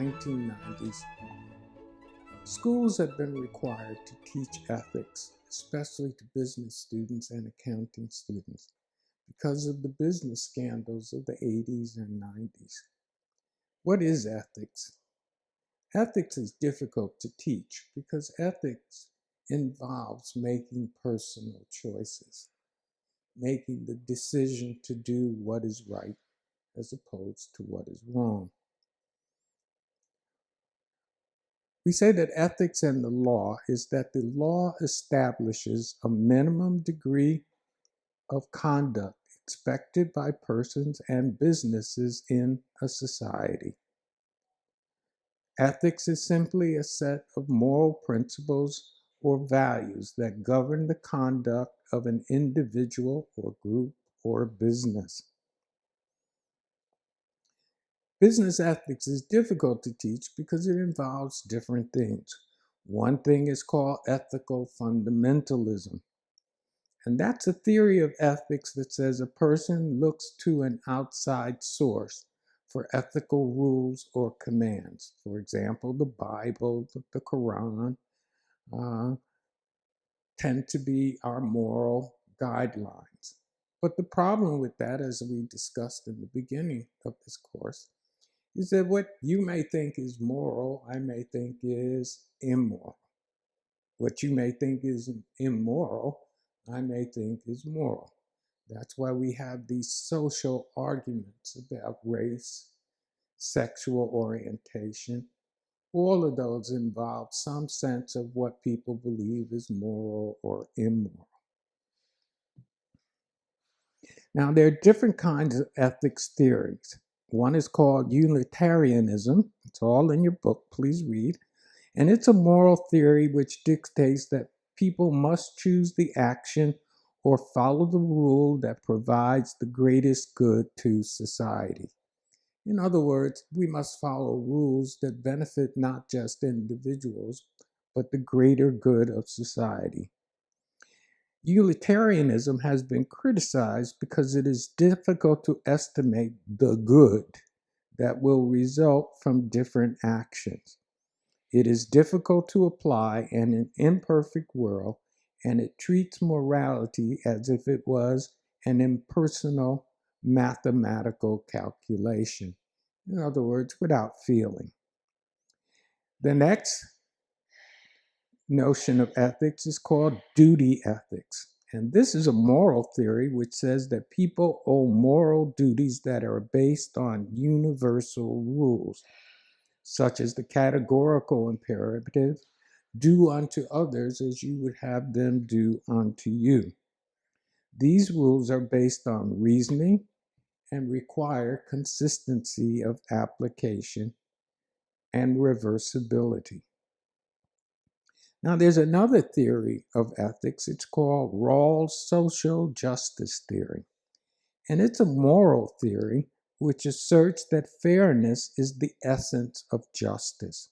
1990s, schools have been required to teach ethics, especially to business students and accounting students, because of the business scandals of the 80s and 90s. What is ethics? Ethics is difficult to teach because ethics involves making personal choices, making the decision to do what is right as opposed to what is wrong. We say that ethics and the law is that the law establishes a minimum degree of conduct expected by persons and businesses in a society. Ethics is simply a set of moral principles or values that govern the conduct of an individual or group or business. Business ethics is difficult to teach because it involves different things. One thing is called ethical fundamentalism. And that's a theory of ethics that says a person looks to an outside source for ethical rules or commands. For example, the Bible, the Quran, tend to be our moral guidelines. But the problem with that, as we discussed in the beginning of this course, is that what you may think is moral, I may think is immoral. What you may think is immoral, I may think is moral. That's why we have these social arguments about race, sexual orientation. All of those involve some sense of what people believe is moral or immoral. Now, there are different kinds of ethics theories. One is called utilitarianism. It's all in your book, please read. And it's a moral theory which dictates that people must choose the action or follow the rule that provides the greatest good to society. In other words, we must follow rules that benefit not just individuals, but the greater good of society. Utilitarianism has been criticized because it is difficult to estimate the good that will result from different actions. It is difficult to apply in an imperfect world, and it treats morality as if it was an impersonal mathematical calculation. In other words, without feeling. The next notion of ethics is called duty ethics. And this is a moral theory which says that people owe moral duties that are based on universal rules, such as the categorical imperative, do unto others as you would have them do unto you. These rules are based on reasoning and require consistency of application and reversibility. Now, there's another theory of ethics. It's called Rawls' social justice theory. And it's a moral theory which asserts that fairness is the essence of justice.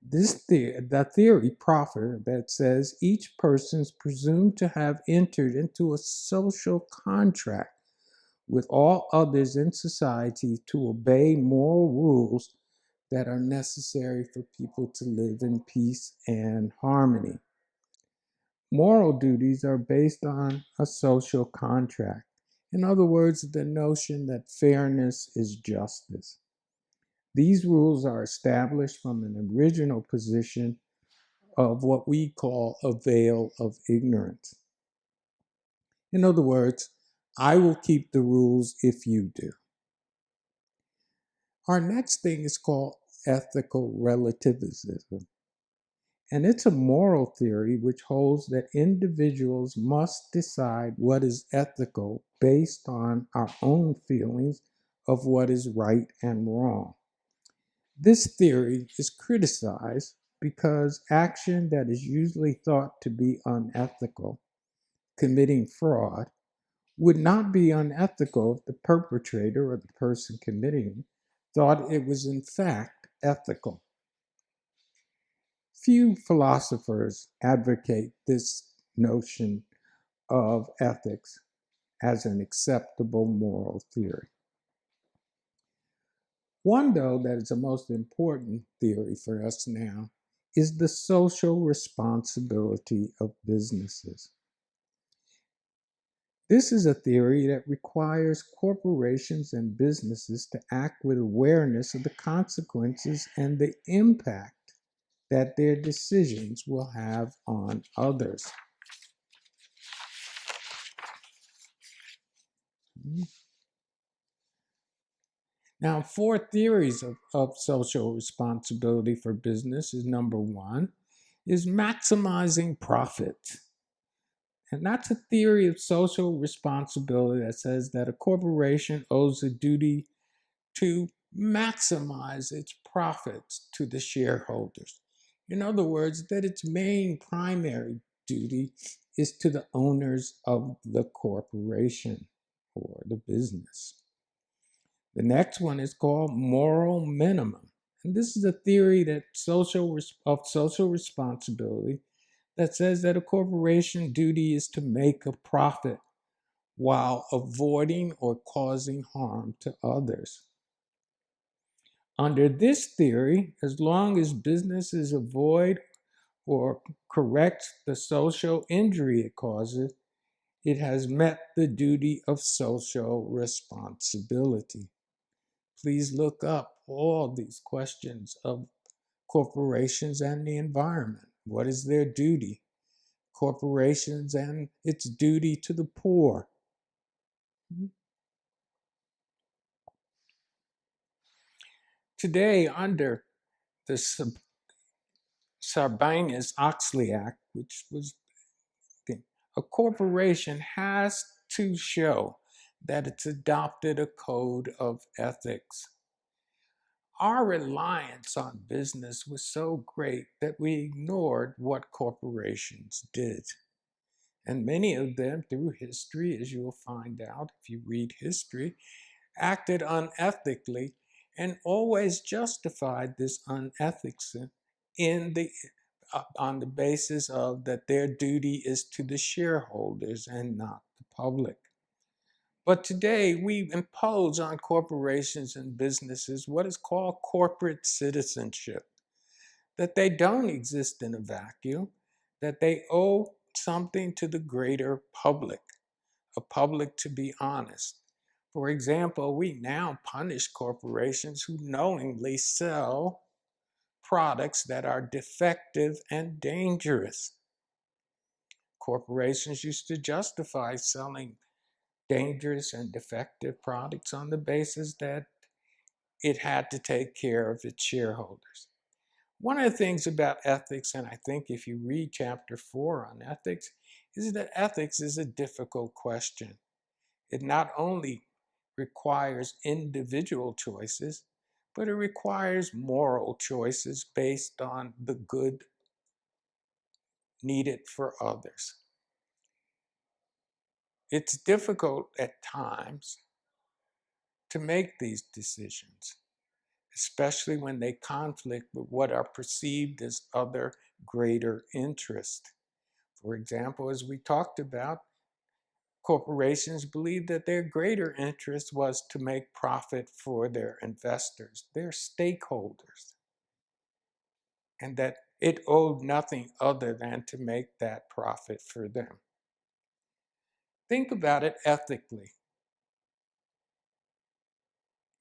The theory proffered that says each person is presumed to have entered into a social contract with all others in society to obey moral rules that are necessary for people to live in peace and harmony. Moral duties are based on a social contract. In other words, the notion that fairness is justice. These rules are established from an original position of what we call a veil of ignorance. In other words, I will keep the rules if you do. Our next thing is called ethical relativism. And it's a moral theory which holds that individuals must decide what is ethical based on our own feelings of what is right and wrong. This theory is criticized because action that is usually thought to be unethical, committing fraud, would not be unethical if the perpetrator or the person committing it thought it was in fact ethical. Few philosophers advocate this notion of ethics as an acceptable moral theory. One, though, that is the most important theory for us now is the social responsibility of businesses. This is a theory that requires corporations and businesses to act with awareness of the consequences and the impact that their decisions will have on others. Now, four theories of social responsibility for business is number one, is maximizing profit. And that's a theory of social responsibility that says that a corporation owes a duty to maximize its profits to the shareholders. In other words, that its main primary duty is to the owners of the corporation or the business. The next one is called moral minimum. And this is a theory that of social responsibility that says that a corporation duty is to make a profit while avoiding or causing harm to others. Under this theory, as long as businesses avoid or correct the social injury it causes, it has met the duty of social responsibility. Please look up all these questions of corporations and the environment. What is their duty? Corporations and its duty to the poor. Today, under the Sarbanes-Oxley Act, which was a corporation has to show that it's adopted a code of ethics. Our reliance on business was so great that we ignored what corporations did. And many of them, through history, as you'll find out if you read history, acted unethically and always justified this unethics in the on the basis of that their duty is to the shareholders and not the public. But today we impose on corporations and businesses what is called corporate citizenship, that they don't exist in a vacuum, that they owe something to the greater public, a public to be honest. For example, we now punish corporations who knowingly sell products that are defective and dangerous. Corporations used to justify selling dangerous and defective products on the basis that it had to take care of its shareholders. One of the things about ethics, and I think if you read chapter 4 on ethics, is that ethics is a difficult question. It not only requires individual choices, but it requires moral choices based on the good needed for others. It's difficult at times to make these decisions, especially when they conflict with what are perceived as other greater interests. For example, as we talked about, corporations believed that their greater interest was to make profit for their investors, their stakeholders, and that it owed nothing other than to make that profit for them. Think about it ethically.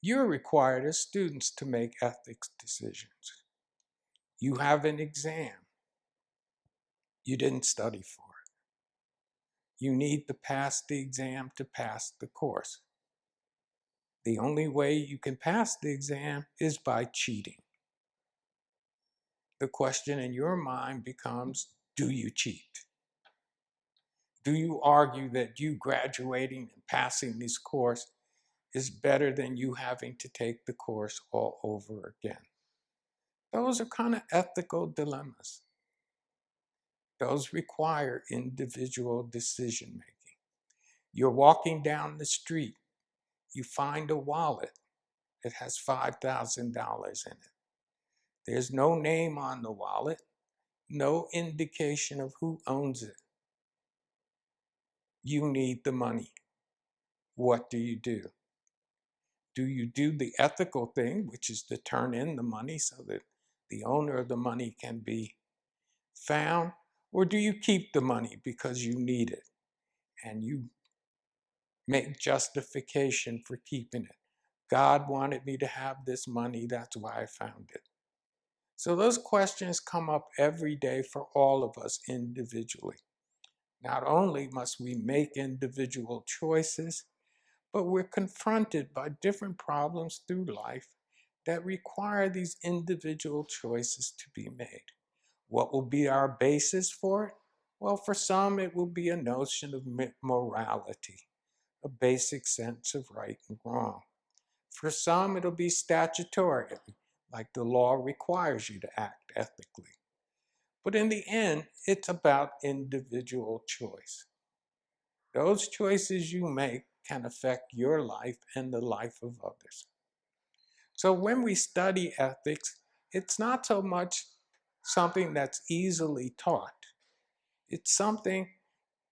You're required as students to make ethics decisions. You have an exam. You didn't study for it. You need to pass the exam to pass the course. The only way you can pass the exam is by cheating. The question in your mind becomes, do you cheat? Do you argue that you graduating and passing this course is better than you having to take the course all over again? Those are kind of ethical dilemmas. Those require individual decision making. You're walking down the street, you find a wallet that has $5,000 in it. There's no name on the wallet, no indication of who owns it. You need the money. What do? Do you do the ethical thing, which is to turn in the money so that the owner of the money can be found? Or do you keep the money because you need it and you make justification for keeping it? God wanted me to have this money, that's why I found it. So those questions come up every day for all of us individually. Not only must we make individual choices, but we're confronted by different problems through life that require these individual choices to be made. What will be our basis for it? Well, for some, it will be a notion of morality, a basic sense of right and wrong. For some, it'll be statutory, like the law requires you to act ethically. But in the end, it's about individual choice. Those choices you make can affect your life and the life of others. So when we study ethics, it's not so much something that's easily taught. It's something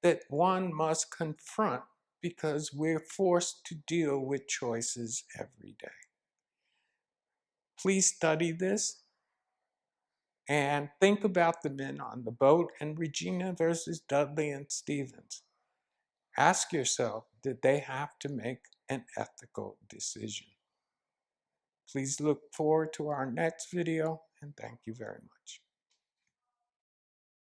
that one must confront because we're forced to deal with choices every day. Please study this and think about the men on the boat and Regina versus Dudley and Stevens. Ask yourself, did they have to make an ethical decision? Please look forward to our next video, and thank you very much.